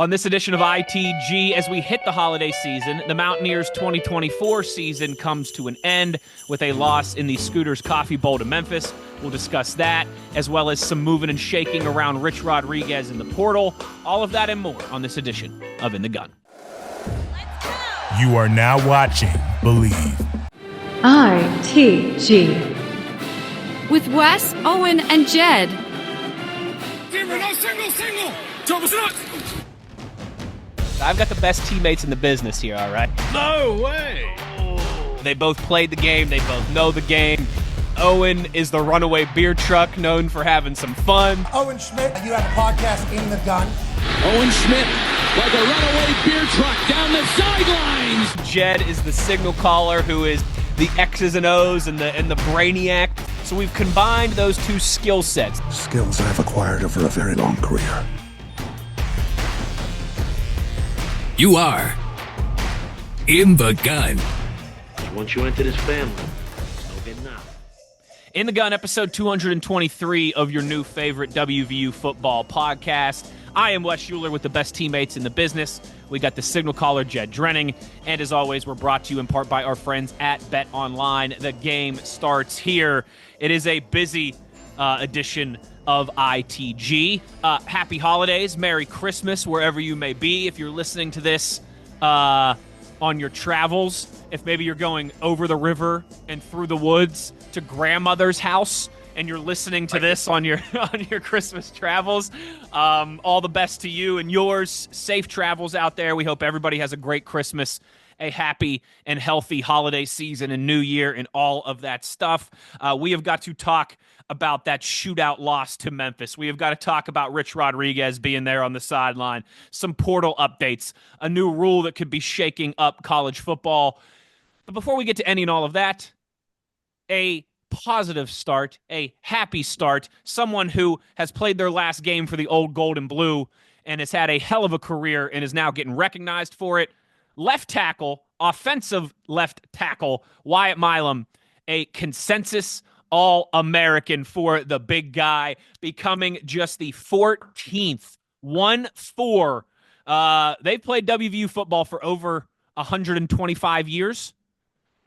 On this edition of ITG, as we hit the holiday season, the Mountaineers' 2024 season comes to an end with a loss in the Scooters Coffee Bowl to Memphis. We'll discuss that, as well as some moving and shaking around Rich Rodriguez in the portal. All of that and more on this edition of In the Gun. You are now watching Believe. ITG. With Wes, Owen, and Jed. Single! I've got the best teammates in the business here, all right? No way! They both played the game. They both know the game. Owen is the runaway beer truck known for having some fun. Owen Schmidt, you have a podcast, In the Gun. Owen Schmidt, like a runaway beer truck down the sidelines. Jed is the signal caller who is the X's and O's and the brainiac. So we've combined those two skill sets. Skills I've acquired over a very long career. You are In the Gun. Once you enter this family, no getting out. In the Gun, episode 223 of your new favorite WVU football podcast. I am Wes Schuler with the best teammates in the business. We got the signal caller, Jed Drenning. And as always, we're brought to you in part by our friends at Bet Online. The game starts here. It is a busy edition of ITG. Happy holidays, Merry Christmas, wherever you may be. If you're listening to this on your travels, if maybe you're going over the river and through the woods to grandmother's house, and you're listening to this on your Christmas travels, all the best to you and yours. Safe travels out there. We hope everybody has a great Christmas, a happy and healthy holiday season and New Year and all of that stuff. We have got to talk about that shootout loss to Memphis. We have got to talk about Rich Rodriguez being there on the sideline, some portal updates, a new rule that could be shaking up college football. But before we get to any and all of that, a positive start, a happy start, someone who has played their last game for the old gold and blue and has had a hell of a career and is now getting recognized for it. Left tackle, offensive left tackle, Wyatt Milum, a consensus All-American for the big guy, becoming just the 14th, 1-4. They've played WVU football for over 125 years,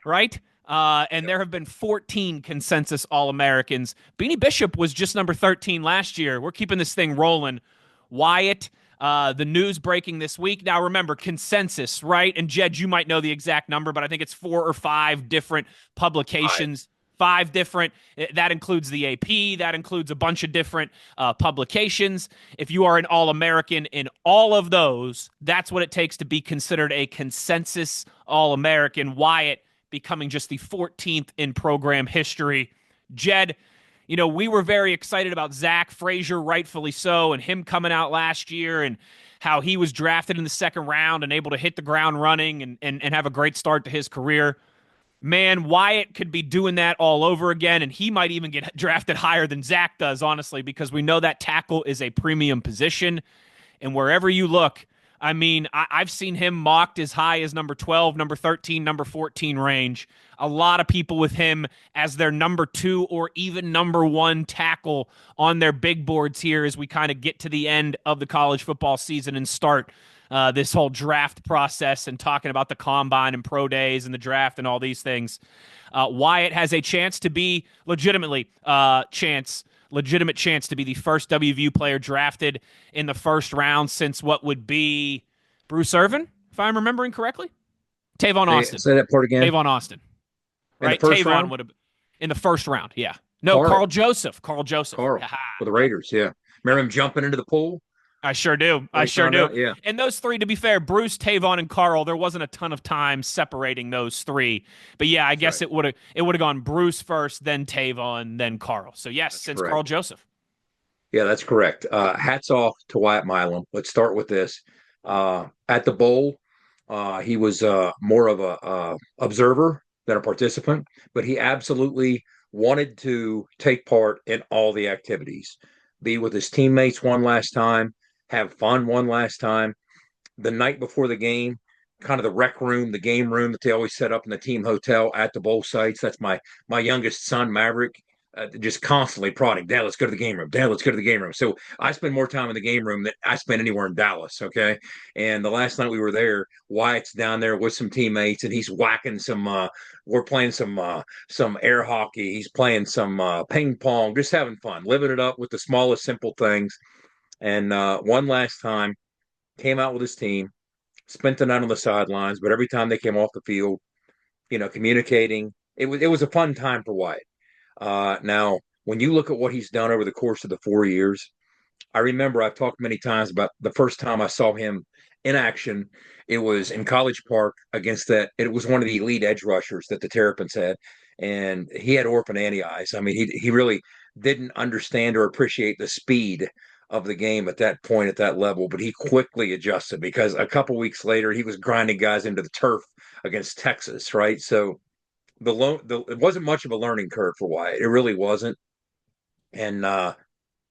right? And there have been 14 consensus All-Americans. Beanie Bishop was just number 13 last year. We're keeping this thing rolling. Wyatt, the news breaking this week. Now, remember, consensus, right? And Jed, you might know the exact number, but I think it's 4 or 5 different publications. 5 different. That includes the AP. That includes a bunch of different publications. If you are an All-American in all of those, that's what it takes to be considered a consensus All-American. Wyatt becoming just the 14th in program history. Jed, you know, we were very excited about Zach Frazier, rightfully so, and him coming out last year and how he was drafted in the second round and able to hit the ground running and have a great start to his career. Man, Wyatt could be doing that all over again, and he might even get drafted higher than Zach does, honestly, because we know that tackle is a premium position. And wherever you look, I mean, I've seen him mocked as high as number 12, number 13, number 14 range. A lot of people with him as their number 2 or even number 1 tackle on their big boards here as we kind of get to the end of the college football season and start this whole draft process and talking about the combine and pro days and the draft and all these things. Wyatt has a chance to be legitimate chance to be the first WVU player drafted in the first round since what would be Bruce Irvin, if I'm remembering correctly. Tavon Austin. Say that part again. Tavon Austin. Right? Tavon would have in the first round, yeah. No, Carl Joseph. For the Raiders, yeah. Remember him jumping into the pool? I sure do. Yeah. And those three, to be fair, Bruce, Tavon, and Carl, there wasn't a ton of time separating those three. But yeah, I guess it would have gone Bruce first, then Tavon, then Carl. So yes, since correct. Carl Joseph. Yeah, that's correct. Hats off to Wyatt Milum. Let's start with this. At the bowl, he was more of a observer than a participant, but he absolutely wanted to take part in all the activities, be with his teammates one last time, have fun one last time. The night before the game, kind of the rec room, the game room that they always set up in the team hotel at the bowl sites. That's my youngest son, Maverick. just constantly prodding, Dad, let's go to the game room. Dad, let's go to the game room. So I spend more time in the game room than I spend anywhere in Dallas. Okay. And the last night we were there, Wyatt's down there with some teammates and he's whacking we're playing some air hockey. He's playing some ping pong, just having fun, living it up with the smallest simple things. And one last time came out with his team, spent the night on the sidelines, but every time they came off the field, communicating, it was a fun time for Wyatt. Now, when you look at what he's done over the course of the 4 years, I remember I've talked many times about the first time I saw him in action. It was in College Park it was one of the elite edge rushers that the Terrapins had, and he had orphan Annie eyes. I mean, he really didn't understand or appreciate the speed of the game at that point, at that level, but he quickly adjusted because a couple weeks later he was grinding guys into the turf against Texas, right? So it wasn't much of a learning curve for Wyatt. It really wasn't. And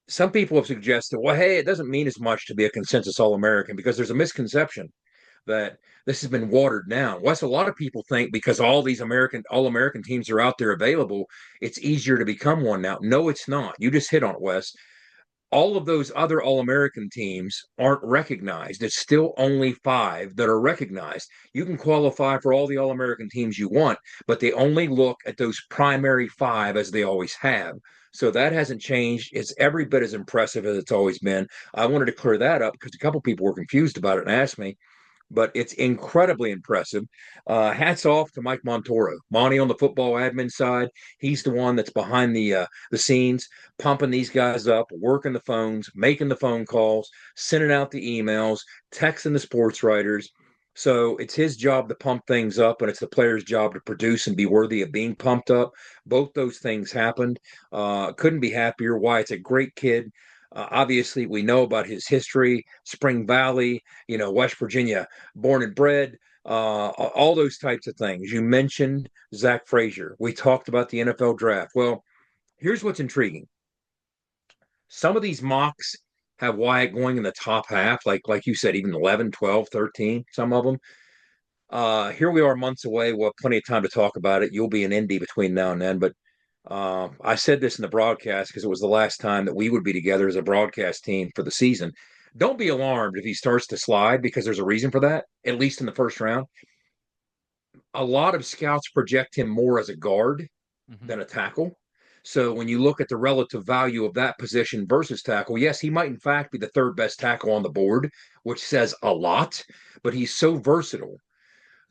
some people have suggested, well, hey, it doesn't mean as much to be a consensus All-American because there's a misconception that this has been watered down. Wes, a lot of people think because all these All-American teams are out there available, it's easier to become one now. No, it's not. You just hit on it, Wes. All of those other All-American teams aren't recognized. It's still only 5 that are recognized. You can qualify for all the All-American teams you want, but they only look at those primary 5 as they always have. So that hasn't changed. It's every bit as impressive as it's always been. I wanted to clear that up because a couple people were confused about it and asked me, but it's incredibly impressive. Hats off to Mike Montoro. Monty on the football admin side. He's the one that's behind the scenes, pumping these guys up, working the phones, making the phone calls, sending out the emails, texting the sports writers. So it's his job to pump things up, and it's the player's job to produce and be worthy of being pumped up. Both those things happened. Couldn't be happier. Wyatt's a great kid. Obviously, we know about his history, Spring Valley, West Virginia, born and bred, all those types of things. You mentioned Zach Frazier. We talked about the NFL draft. Well, here's what's intriguing. Some of these mocks have Wyatt going in the top half, like you said, even 11, 12, 13, some of them. Here we are months away. We'll have plenty of time to talk about it. You'll be in Indy between now and then, but I said this in the broadcast because it was the last time that we would be together as a broadcast team for the season. Don't be alarmed if he starts to slide because there's a reason for that, at least in the first round. A lot of scouts project him more as a guard than a tackle. So when you look at the relative value of that position versus tackle, yes, he might in fact be the 3rd best tackle on the board, which says a lot, but he's so versatile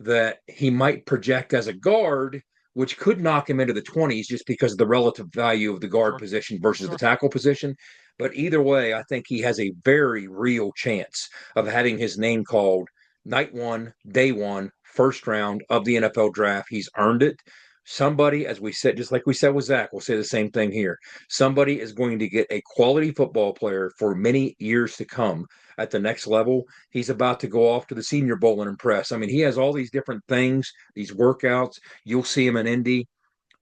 that he might project as a guard, which could knock him into the 20s just because of the relative value of the guard position versus the tackle position. But either way, I think he has a very real chance of having his name called night 1, day 1, first round of the NFL draft. He's earned it. Somebody, as we said, just like we said with Zach, we'll say the same thing here. Somebody is going to get a quality football player for many years to come at the next level. He's about to go off to the Senior Bowl and impress. I mean, he has all these different things, these workouts. You'll see him in Indy,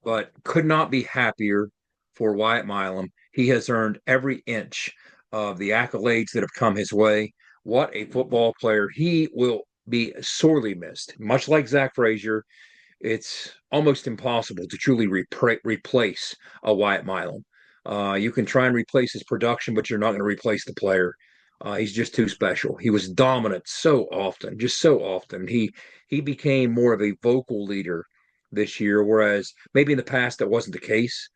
but could not be happier for Wyatt Milum. He has earned every inch of the accolades that have come his way. What a football player. He will be sorely missed, much like Zach Frazier. It's almost impossible to truly replace a Wyatt Milum. You can try and replace his production, but you're not going to replace the player. He's just too special. He was dominant so often, just so often. He became more of a vocal leader this year, whereas maybe in the past that wasn't the case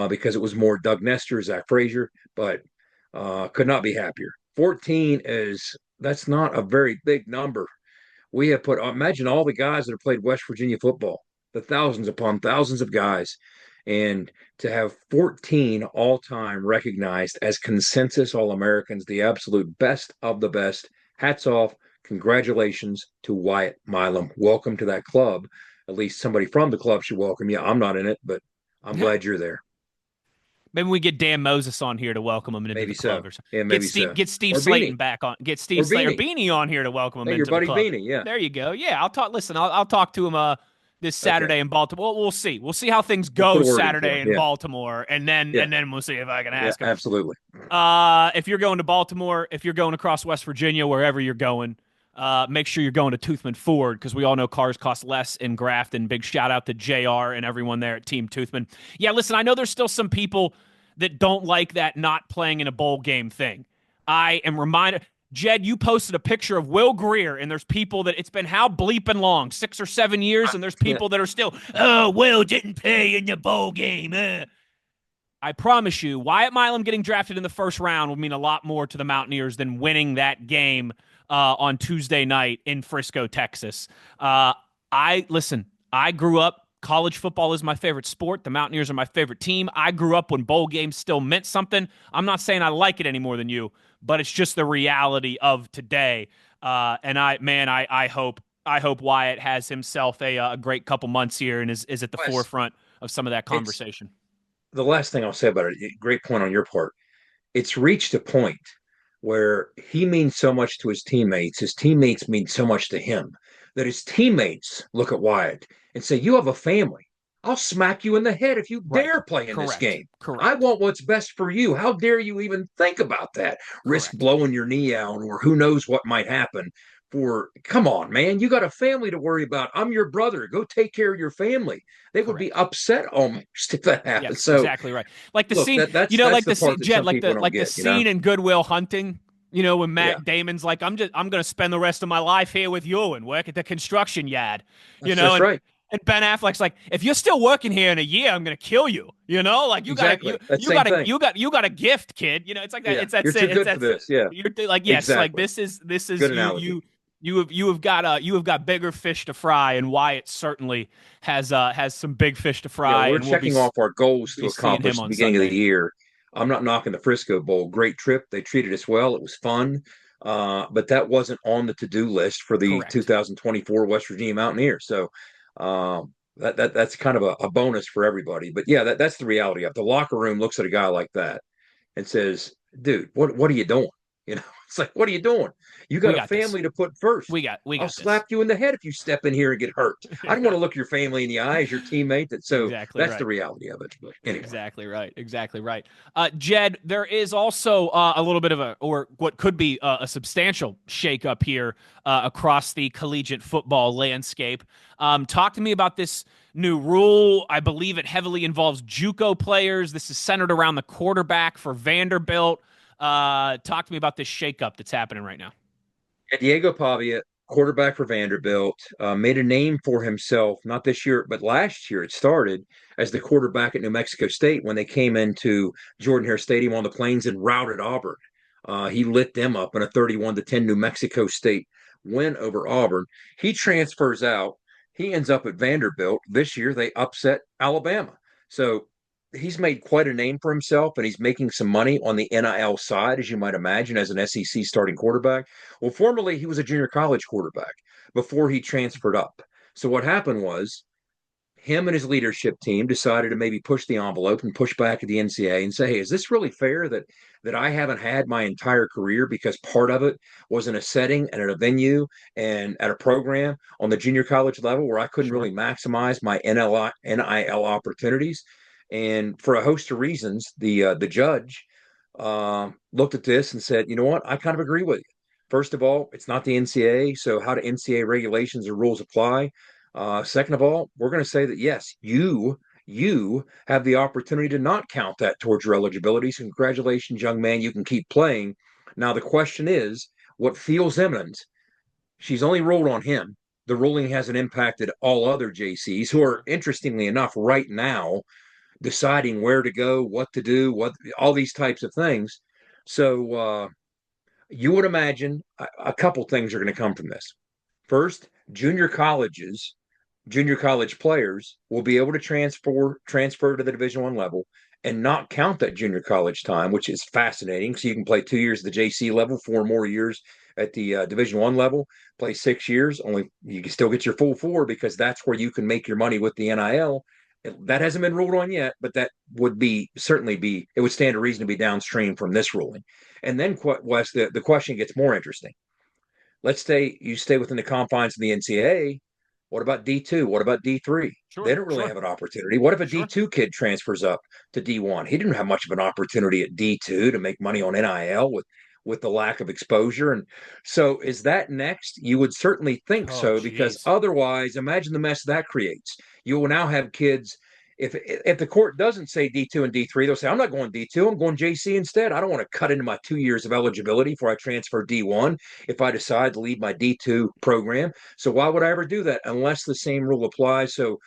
because it was more Doug Nestor, Zach Frazier, but could not be happier. 14 that's not a very big number. We have imagine all the guys that have played West Virginia football, the thousands upon thousands of guys, and to have 14 all-time recognized as consensus All-Americans, the absolute best of the best. Hats off. Congratulations to Wyatt Milum. Welcome to that club. At least somebody from the club should welcome you. I'm not in it, but I'm glad you're there. Maybe we get Dan Moses on here to welcome him into the club or something. Yeah, maybe get Steve Slayton back on. Get Steve Slater Beanie on here to welcome him into the club. Your buddy Beanie, yeah. There you go. Yeah, I'll talk. Listen, I'll talk to him this Saturday in Baltimore. We'll see. We'll see how things go Saturday in Baltimore, and then we'll see if I can ask him. Absolutely. If you're going to Baltimore, if you're going across West Virginia, wherever you're going, make sure you're going to Toothman Ford because we all know cars cost less in Grafton. Big shout out to JR and everyone there at Team Toothman. Yeah, listen, I know there's still some people that don't like that not playing in a bowl game thing. I am reminded, Jed, you posted a picture of Will Greer, and there's people that it's been how bleeping long, 6 or 7 years, and there's people that are still, oh, Will didn't play in the bowl game. I promise you, Wyatt Milum getting drafted in the first round will mean a lot more to the Mountaineers than winning that game on Tuesday night in Frisco, Texas. I grew up, college football is my favorite sport. The Mountaineers are my favorite team. I grew up when bowl games still meant something. I'm not saying I like it any more than you, but it's just the reality of today. And I hope Wyatt has himself a great couple months here and is at the forefront of some of that conversation. The last thing I'll say about it, great point on your part. It's reached a point where he means so much to his teammates mean so much to him, that his teammates look at Wyatt and say, you have a family. I'll smack you in the head if you dare play in this game. Correct. I want what's best for you. How dare you even think about that? Risk blowing your knee out or who knows what might happen. Come on, man, you got a family to worry about. I'm your brother. Go take care of your family. They would be upset almost if that happened. Yes, so exactly right. Like the scene, like the scene, Jed, like the scene in Good Will Hunting. You know, when Matt Damon's like, I'm going to spend the rest of my life here with you and work at the construction yard. That's right. And Ben Affleck's like, if you're still working here in a year, I'm going to kill you. You know, like you got a gift, kid. You know, it's like that. Yeah. It's that. You're too good for this. Yeah. You're like, yes, exactly. Like this is good you have got bigger fish to fry, and Wyatt certainly has some big fish to fry. Yeah, we're and checking off our goals to accomplish at the beginning of the year. I'm not knocking the Frisco Bowl. Great trip. They treated us well. It was fun. But that wasn't on the to-do list for the 2024 West Virginia Mountaineers. So that's kind of a bonus for everybody. But yeah, that's the reality of it. The locker room looks at a guy like that and says, dude, what are you doing? You know, it's like, what are you doing? You got a family to put first. I'll slap you in the head if you step in here and get hurt. I don't want to look your family in the eye as your teammate. That's the reality of it. But anyway. Exactly right. Jed, there is also a little bit of or what could be a substantial shakeup here across the collegiate football landscape. Talk to me about this new rule. I believe it heavily involves JUCO players. This is centered around the quarterback for Vanderbilt. Talk to me about this shakeup that's happening right now. Diego Pavia, quarterback for Vanderbilt, made a name for himself, not this year, but last year. It started as the quarterback at New Mexico State when they came into Jordan-Hare Stadium on the Plains and routed Auburn. He lit them up in a 31-10 New Mexico State win over Auburn. He transfers out. He ends up at Vanderbilt. This year, they upset Alabama. So he's made quite a name for himself, and he's making some money on the NIL side, as you might imagine, as an SEC starting quarterback. Well, formerly, he was a junior college quarterback before he transferred up. So what happened was him and his leadership team decided to maybe push the envelope and push back at the NCAA and say, hey, is this really fair that I haven't had my entire career because part of it was in a setting and at a venue and at a program on the junior college level where I couldn't really maximize my NIL opportunities? And for a host of reasons, the judge looked at this and said, you know what, I kind of agree with you. First of all, it's not the NCAA, so how do NCAA regulations or rules apply? Second of all, we're going to say that, yes, you have the opportunity to not count that towards your eligibility. So congratulations, young man, you can keep playing. Now, the question is, what feels imminent? She's only ruled on him. The ruling hasn't impacted all other JCs who are, interestingly enough, right now, deciding where to go, what to do, all these types of things. So you would imagine a couple things are going to come from this. First, junior college players will be able to transfer to the Division I level and not count that junior college time, which is fascinating. So you can play 2 years at the JC level, 4 more years at the Division I level, play 6 years. Only you can still get your full 4 because that's where you can make your money with the NIL. That hasn't been ruled on yet, but that would certainly be, it would stand to reason to be downstream from this ruling. And then, Wes, the question gets more interesting. Let's say you stay within the confines of the NCAA. What about D2? What about D3? They don't really have an opportunity. What if a D2 kid transfers up to D1? He didn't have much of an opportunity at D2 to make money on NIL with the lack of exposure. And so is that next? You would certainly think Oh, so, because geez. otherwise, imagine the mess that creates. You will now have kids. If the court doesn't say D2 and D3, they'll say, I'm not going D2, I'm going JC instead. I don't want to cut into my 2 years of eligibility before I transfer D1 if I decide to leave my D2 program. So why would I ever do that unless the same rule applies? So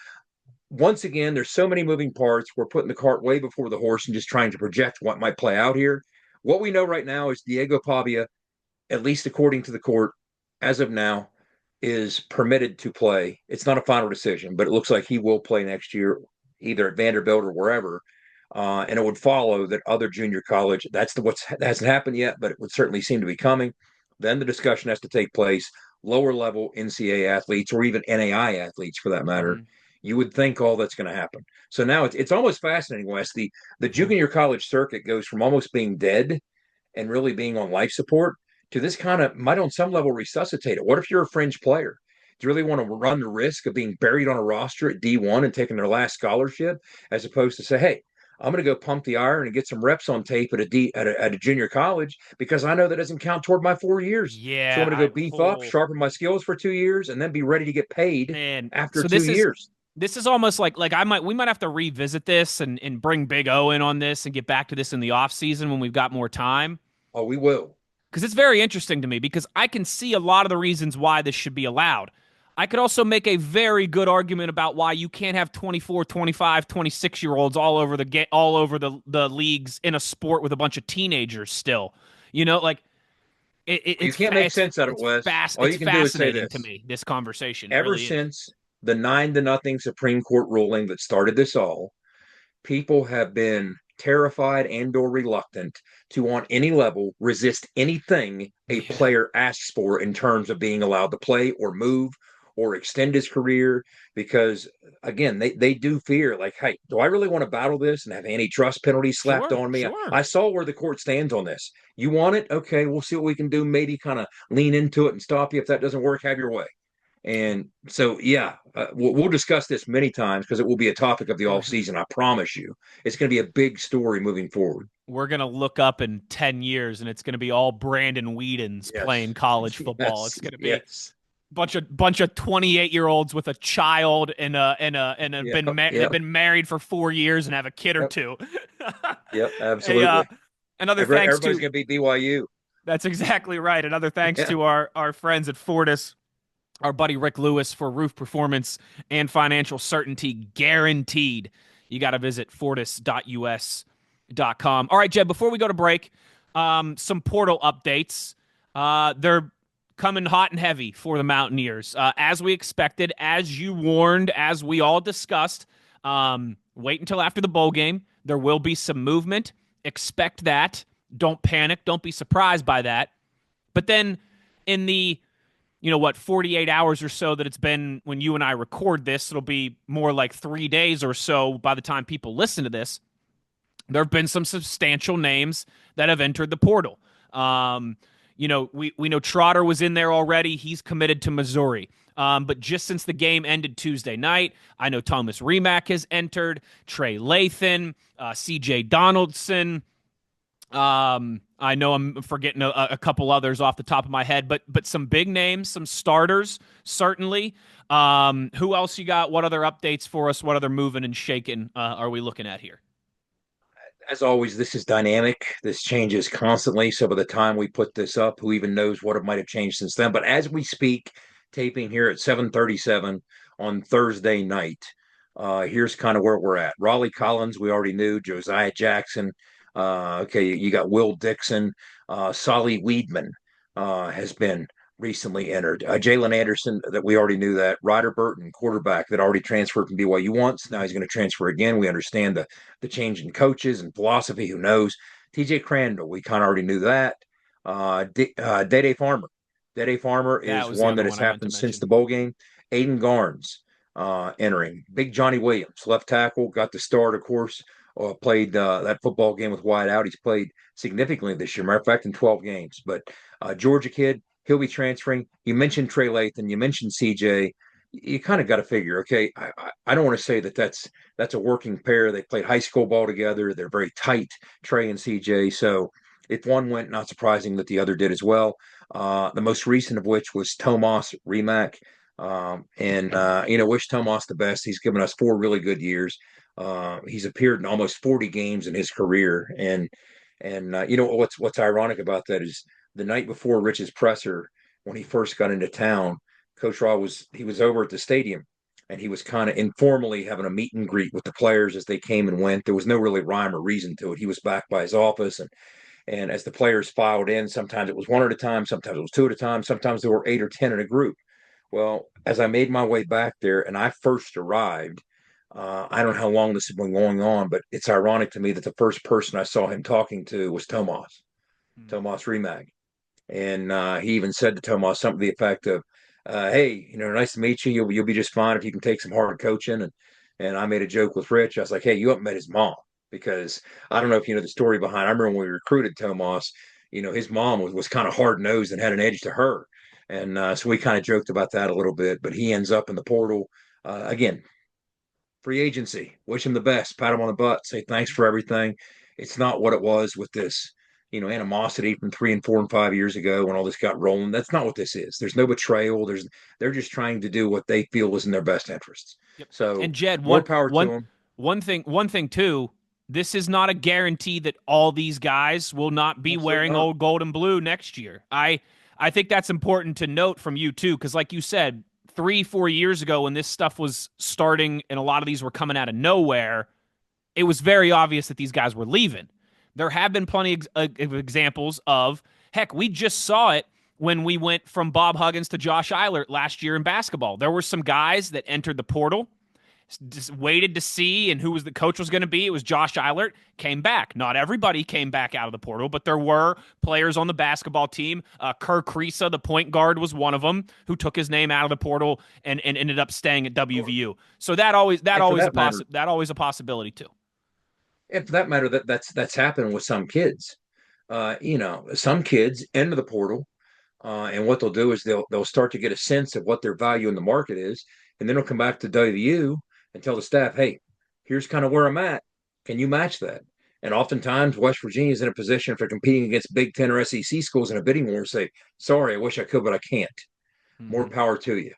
once again, there's so many moving parts. We're putting the cart way before the horse and just trying to project what might play out here. What we know right now is Diego Pavia, at least according to the court, as of now, is permitted to play. It's not a final decision, but it looks like he will play next year, either at Vanderbilt or wherever. And it would follow that other junior college, that hasn't happened yet, but it would certainly seem to be coming. Then the discussion has to take place. Lower level NCAA athletes, or even NAI athletes for that matter, you would think all that's going to happen. So now it's almost fascinating, Wes. The junior college circuit goes from almost being dead and really being on life support to this kind of might on some level resuscitate it. What if you're a fringe player? Do you really want to run the risk of being buried on a roster at D1 and taking their last scholarship, as opposed to say, hey, I'm going to go pump the iron and get some reps on tape at a junior college, because I know that doesn't count toward my 4 years. So I'm Yeah, going to go beef up, sharpen my skills for 2 years, and then be ready to get paid man. after So 2 years. this is almost like we might have to revisit this and bring Big O in on this and get back to this in the off season when we've got more time. Oh, we will. Because it's very interesting to me, because I can see a lot of the reasons why this should be allowed. I could also make a very good argument about why you can't have 24, 25, 26-year-olds all over the leagues in a sport with a bunch of teenagers still. You know, like You can't make sense out of it, Wes. All you can do is say fascinating this. to me, this conversation. It Ever really is. since the 9-0 Supreme Court ruling that started this all, people have been terrified and or reluctant to, on any level, resist anything a player asks for in terms of being allowed to play or move or extend his career, because again, they do fear, like, hey, do I really want to battle this and have antitrust penalties slapped on me? Sure. I saw where the court stands on this. You want it? Okay, we'll see what we can do. Maybe kind of lean into it and stop you. If that doesn't work, have your way. And so, yeah, we'll discuss this many times, because it will be a topic of the off season. I promise you, it's going to be a big story moving forward. We're going to look up in 10 years and it's going to be all Brandon Whedon's playing college football. It's going to be a bunch of 28-year-olds with a child and been married for 4 years and have a kid or two. Yep, absolutely. Another Everybody's going to be BYU. That's exactly right. Another thanks to our friends at Fortis, our buddy Rick Lewis, for roof performance and financial certainty guaranteed. You got to visit fortis.us.com. All right, Jed, before we go to break, some portal updates. They're coming hot and heavy for the Mountaineers. As we expected, as you warned, as we all discussed, wait until after the bowl game. There will be some movement. Expect that. Don't panic. Don't be surprised by that. But then in the 48 hours or so that it's been when you and I record this, it'll be more like 3 days or so by the time people listen to this. There have been some substantial names that have entered the portal. We know Trotter was in there already. He's committed to Missouri. But just since the game ended Tuesday night, I know Thomas Remack has entered, Trey Lathan, C.J. Donaldson. I know I'm forgetting a couple others off the top of my head, but some big names, some starters, certainly. Who else you got? What other updates for us? What other moving and shaking are we looking at here? As always, this is dynamic. This changes constantly. So by the time we put this up, who even knows what it might have changed since then? But as we speak, taping here at 7:37 on Thursday night, here's kind of where we're at. Raleigh Collins, we already knew. Josiah Jackson. You got Will Dixon. Solly Weedman has been recently entered. Jalen Anderson, that we already knew that. Ryder Burton, quarterback, that already transferred from BYU once. Now he's going to transfer again. We understand the change in coaches and philosophy. Who knows? TJ Crandall, we kind of already knew that. Dede Farmer. Dede Farmer is one that has happened since the bowl game. Aiden Garnes entering. Big Johnny Williams, left tackle, got the start, of course. Played that football game with Wyatt out. He's played significantly this year. Matter of fact, in 12 games. But Georgia kid, he'll be transferring. You mentioned Trey Lathan. You mentioned CJ. You kind of got to figure, okay, I don't want to say that's a working pair. They played high school ball together. They're very tight, Trey and CJ. So if one went, not surprising that the other did as well. The most recent of which was Tomas Rimac. Wish Tomas the best. He's given us 4 really good years. He's appeared in almost 40 games in his career. What's ironic about that is the night before Rich's presser, when he first got into town, Coach Raw was over at the stadium, and he was kind of informally having a meet and greet with the players as they came and went. There was no really rhyme or reason to it. He was back by his office, and as the players filed in, sometimes it was one at a time, sometimes it was two at a time, sometimes there were 8 or 10 in a group. Well, as I made my way back there and I first arrived, I don't know how long this has been going on, but it's ironic to me that the first person I saw him talking to was Tomas Rimac. And he even said to Tomas something to the effect of, "Hey, nice to meet you. You'll be just fine if you can take some hard coaching." And I made a joke with Rich. I was like, "Hey, you haven't met his mom," because I don't know if you know the story behind. I remember when we recruited Tomas, his mom was kind of hard nosed and had an edge to her, and so we kind of joked about that a little bit. But he ends up in the portal again. Free agency. Wish him the best. Pat him on the butt. Say thanks for everything. It's not what it was with this animosity from 3 and 4 and 5 years ago when all this got rolling. That's not what this is. There's no betrayal. They're just trying to do what they feel is in their best interests. Yep. So, and Jed, more power to them. One thing too. This is not a guarantee that all these guys will not be wearing old gold and blue next year. I think that's important to note from you too, because like you said, 3-4 years ago when this stuff was starting and a lot of these were coming out of nowhere, it was very obvious that these guys were leaving. There have been plenty of examples of, heck, we just saw it when we went from Bob Huggins to Josh Eilert last year in basketball. There were some guys that entered the portal, just waited to see and who the coach was going to be. It was Josh Eilert, came back. Not everybody came back out of the portal, but there were players on the basketball team. Kerr Kriisa, the point guard, was one of them who took his name out of the portal and ended up staying at WVU. So that always a possibility too. And for that matter, that's happened with some kids. Some kids enter the portal, and what they'll do is they'll start to get a sense of what their value in the market is, and then they'll come back to WVU and tell the staff, "Hey, here's kind of where I'm at. Can you match that?" And oftentimes, West Virginia is in a position for competing against Big Ten or SEC schools in a bidding war. Say, "Sorry, I wish I could, but I can't." Mm-hmm. More power to you.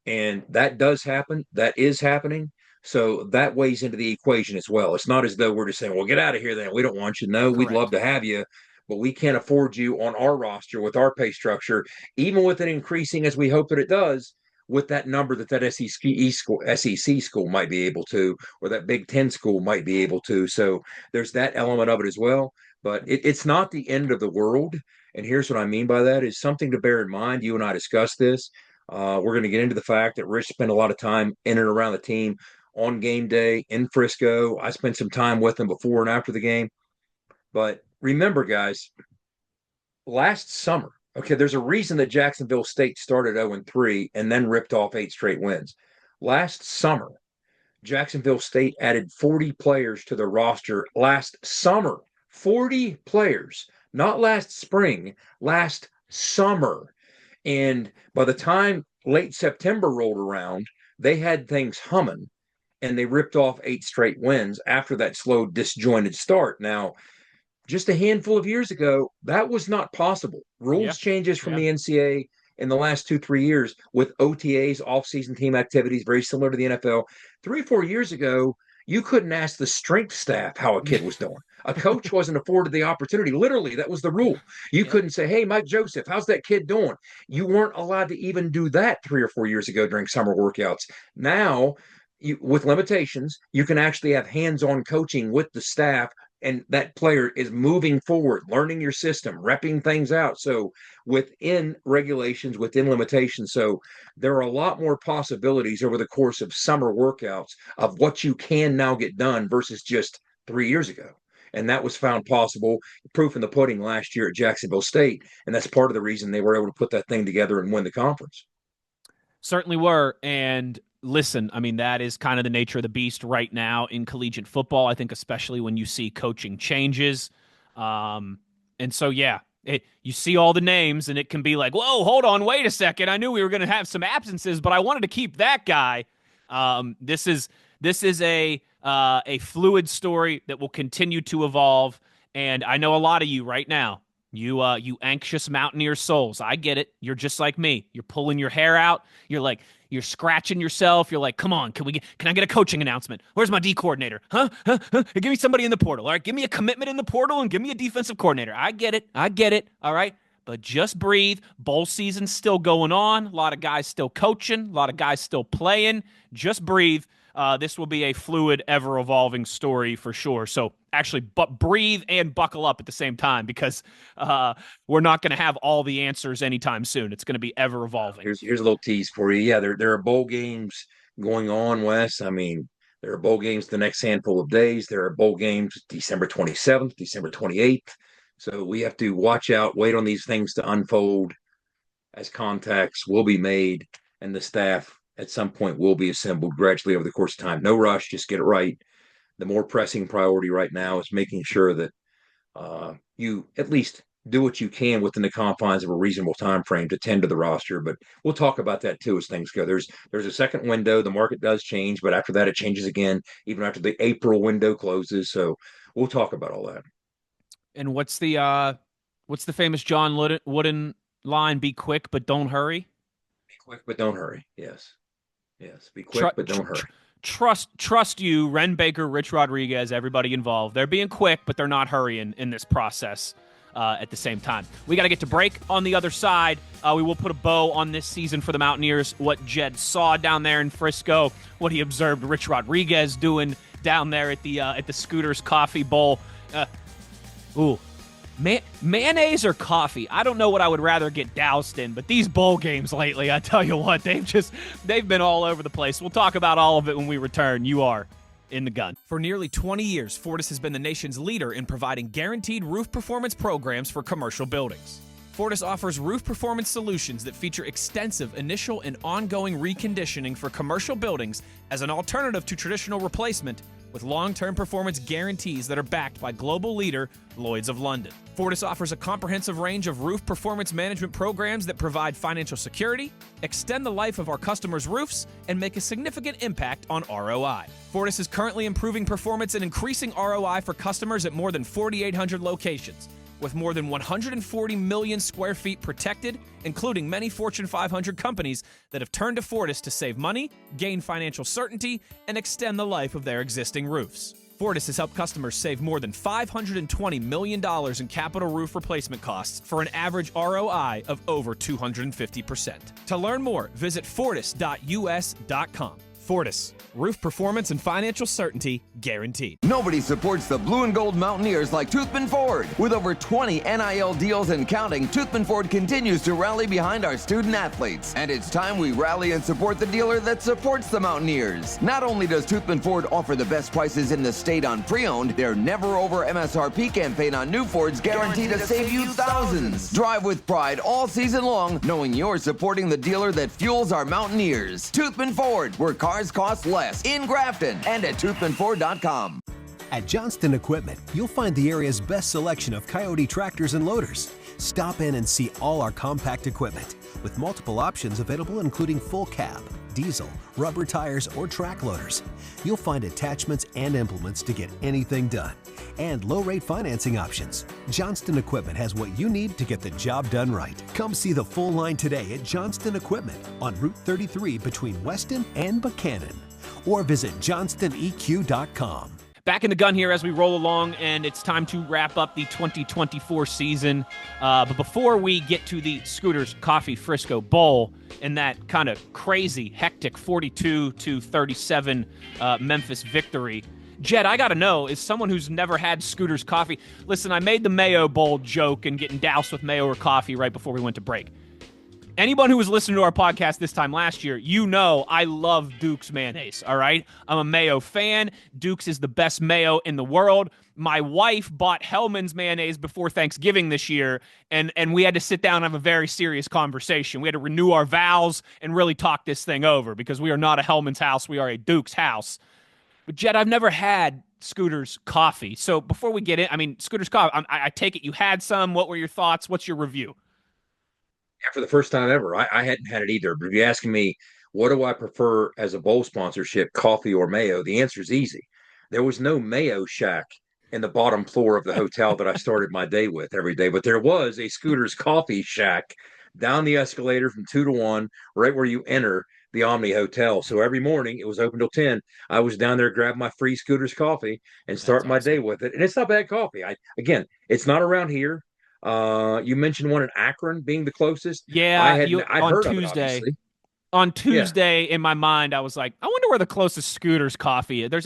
And that does happen. That is happening. So that weighs into the equation as well. It's not as though we're just saying, "Well, get out of here then. We don't want you." No, correct. We'd love to have you, but we can't afford you on our roster with our pay structure, even with it increasing as we hope that it does, with that number that SEC school might be able to, or that Big Ten school might be able to. So there's that element of it as well. But it's not the end of the world. And here's what I mean by that is something to bear in mind. You and I discussed this. We're going to get into the fact that Rich spent a lot of time in and around the team on game day in Frisco. I spent some time with him before and after the game. But remember, guys, last summer, okay, there's a reason that Jacksonville State started 0-3 and then ripped off 8 straight wins. Last summer, Jacksonville State added 40 players to their roster last summer. 40 players, not last spring, last summer. And by the time late September rolled around, they had things humming, and they ripped off 8 straight wins after that slow, disjointed start. Now, just a handful of years ago, that was not possible. Rules changes from the NCAA in the last 2-3 years with OTAs, off-season team activities, very similar to the NFL. 3 or 4 years ago, you couldn't ask the strength staff how a kid was doing. A coach wasn't afforded the opportunity. Literally, that was the rule. You couldn't say, "Hey, Mike Joseph, how's that kid doing?" You weren't allowed to even do that 3 or 4 years ago during summer workouts. Now, with limitations, you can actually have hands-on coaching with the staff, and that player is moving forward, learning your system, repping things out. So within regulations, within limitations. So there are a lot more possibilities over the course of summer workouts of what you can now get done versus just 3 years ago. And that was found possible, proof in the pudding last year at Jacksonville State. And that's part of the reason they were able to put that thing together and win the conference. Certainly were. And listen, I mean, that is kind of the nature of the beast right now in collegiate football, I think, especially when you see coaching changes. And so, you see all the names, and it can be like, whoa, hold on, wait a second. I knew we were going to have some absences, but I wanted to keep that guy. This is a fluid story that will continue to evolve. And I know a lot of you right now, you anxious Mountaineer souls. I get it. You're just like me. You're pulling your hair out. You're scratching yourself. You're like, come on, can I get a coaching announcement? Where's my D coordinator? Huh? Give me somebody in the portal. All right, give me a commitment in the portal and give me a defensive coordinator. I get it. All right. But just breathe. Bowl season's still going on. A lot of guys still coaching. A lot of guys still playing. Just breathe. This will be a fluid, ever-evolving story for sure. So actually, breathe and buckle up at the same time, because we're not going to have all the answers anytime soon. It's going to be ever-evolving. Here's a little tease for you. Yeah, there are bowl games going on, Wes. I mean, there are bowl games the next handful of days. There are bowl games December 27th, December 28th. So we have to watch out, wait on these things to unfold as contacts will be made, and the staff at some point will be assembled gradually over the course of time. No rush, just get it right. The more pressing priority right now is making sure that you at least do what you can within the confines of a reasonable time frame to tend to the roster. But we'll talk about that too as things go. There's a second window. The market does change, but after that it changes again, even after the April window closes. So we'll talk about all that. And what's the famous John Wooden line? Be quick, but don't hurry. Be quick, but don't hurry. Yes. Be quick, but don't hurry. Trust you, Ren Baker, Rich Rodriguez, everybody involved. They're being quick, but they're not hurrying in this process at the same time. We got to get to break. On the other side, we will put a bow on this season for the Mountaineers, what Jed saw down there in Frisco, what he observed Rich Rodriguez doing down there at the Scooters Coffee Bowl. Mayonnaise or coffee? I don't know what I would rather get doused in, but these bowl games lately, I tell you what, they've been all over the place. We'll talk about all of it when we return. You are in the gun. For nearly 20 years, Fortis has been the nation's leader in providing guaranteed roof performance programs for commercial buildings. Fortis offers roof performance solutions that feature extensive initial and ongoing reconditioning for commercial buildings as an alternative to traditional replacement, with long-term performance guarantees that are backed by global leader Lloyd's of London. Fortis offers a comprehensive range of roof performance management programs that provide financial security, extend the life of our customers' roofs, and make a significant impact on ROI. Fortis is currently improving performance and increasing ROI for customers at more than 4,800 locations, with more than 140 million square feet protected, including many Fortune 500 companies that have turned to Fortis to save money, gain financial certainty, and extend the life of their existing roofs. Fortis has helped customers save more than $520 million in capital roof replacement costs for an average ROI of over 250%. To learn more, visit fortis.us.com. Fortis, roof performance and financial certainty guaranteed. Nobody supports the blue and gold Mountaineers like Toothman Ford. With over 20 NIL deals and counting, Toothman Ford continues to rally behind our student athletes. And it's time we rally and support the dealer that supports the Mountaineers. Not only does Toothman Ford offer the best prices in the state on pre-owned, their never over MSRP campaign on new Fords guaranteed to save you thousands. Drive with pride all season long, knowing you're supporting the dealer that fuels our Mountaineers. Toothman Ford, where cars cost less, in Grafton and at toothmanford.com. At Johnston Equipment, you'll find the area's best selection of Coyote tractors and loaders. Stop in and see all our compact equipment, with multiple options available including full cab, diesel, rubber tires, or track loaders. You'll find attachments and implements to get anything done, and low-rate financing options. Johnston Equipment has what you need to get the job done right. Come see the full line today at Johnston Equipment on Route 33 between Weston and Buchanan, or visit JohnstonEQ.com. Back in the gun here as we roll along, and it's time to wrap up the 2024 season. But before we get to the Scooters Coffee Frisco Bowl and that kind of crazy, hectic 42-37 Memphis victory, Jed, I got to know, as someone who's never had Scooters Coffee, listen, I made the Mayo Bowl joke and getting doused with mayo or coffee right before we went to break. Anyone who was listening to our podcast this time last year, you know I love Duke's mayonnaise, all right? I'm a mayo fan. Duke's is the best mayo in the world. My wife bought Hellman's mayonnaise before Thanksgiving this year, and we had to sit down and have a very serious conversation. We had to renew our vows and really talk this thing over, because we are not a Hellman's house. We are a Duke's house. But, Jed, I've never had Scooters Coffee. So before we get in, I mean, Scooters Coffee, I take it you had some. What were your thoughts? What's your review? Yeah, for the first time ever, I hadn't had it either. But if you're asking me, what do I prefer as a bowl sponsorship, coffee or mayo? The answer is easy. There was no Mayo Shack in the bottom floor of the hotel that I started my day with every day. But there was a Scooter's Coffee Shack down the escalator from 2 to 1, right where you enter the Omni Hotel. So every morning it was open till 10. I was down there grabbing my free Scooter's coffee and start my day with it. And it's not bad coffee. Again, it's not around here. You mentioned one in Akron being the closest. Yeah, I'd on heard Tuesday. of it, obviously. On Yeah. Tuesday, in my mind, I was like, I wonder where the closest Scooter's Coffee is. There's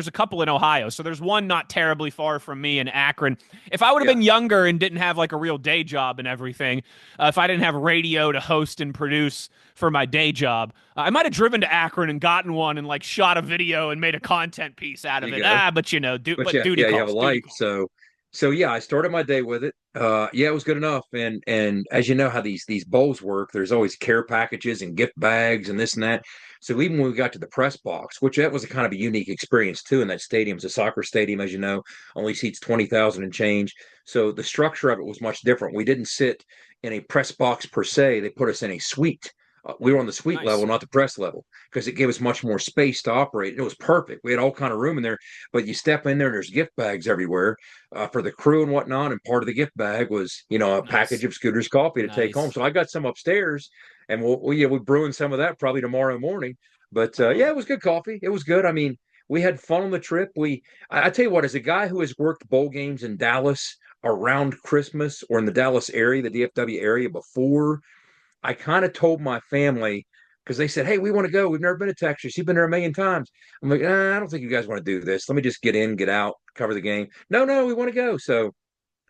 a couple in Ohio. So there's one not terribly far from me in Akron. If I would have been younger and didn't have like a real day job and everything, if I didn't have radio to host and produce for my day job, I might have driven to Akron and gotten one and like shot a video and made a content piece out of There it. you go. But you know, But duty you calls. have a Duty life. calls. So yeah, I started my day with it. Yeah, it was good enough. And as you know how these bowls work, there's always care packages and gift bags and this and that. So even when we got to the press box, which that was a kind of a unique experience too, in that stadium, it's a soccer stadium, as you know, only seats 20,000 and change. So the structure of it was much different. We didn't sit in a press box per se. They put us in a suite. We were on the suite level, not the press level, because it gave us much more space to operate. It was perfect. We had all kind of room in there, but you step in there and there's gift bags everywhere for the crew and whatnot. And part of the gift bag was, a package of Scooter's coffee to take home. So I got some upstairs, and we're brewing some of that probably tomorrow morning. But yeah, it was good coffee. It was good. I mean, we had fun on the trip. I tell you what, as a guy who has worked bowl games in Dallas around Christmas or in the Dallas area, the DFW area before, I kind of told my family, because they said, "Hey, we want to go. We've never been to Texas. You've been there a million times." I'm like, I don't think you guys want to do this. Let me just get in, get out, cover the game. No, we want to go. So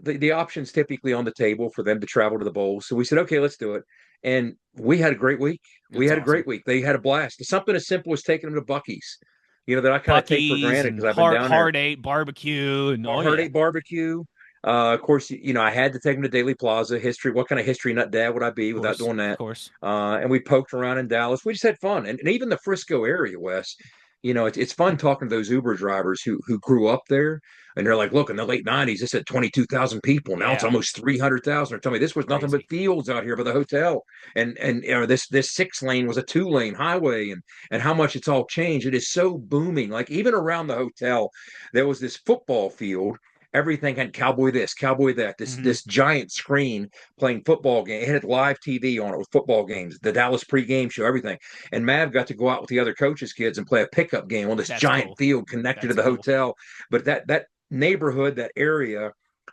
the option's typically on the table for them to travel to the bowl. So we said, okay, let's do it. And we had a great week. We had a great week. They had a blast. Something as simple as taking them to Buc-ee's, that I kind of take for granted because I've been down there. Hard Eight barbecue and Hard Eight barbecue. Of course, I had to take him to Daily Plaza. History. What kind of history nut dad would I be without doing that? Of course. And we poked around in Dallas. We just had fun, and even the Frisco area, Wes. It's fun talking to those Uber drivers who grew up there, and they're like, "Look, in the late '90s, this had 22,000 people. Now it's almost 300,000." They're telling me this was nothing but fields out here by the hotel, and this 6-lane was a 2-lane highway, and how much it's all changed. It is so booming. Like even around the hotel, there was this football field. Everything had cowboy this, cowboy that, this giant screen playing football game. It had live TV on it with football games, the Dallas pregame show, everything. And Mav got to go out with the other coaches' kids and play a pickup game on this giant field connected to the hotel. But that neighborhood, that area,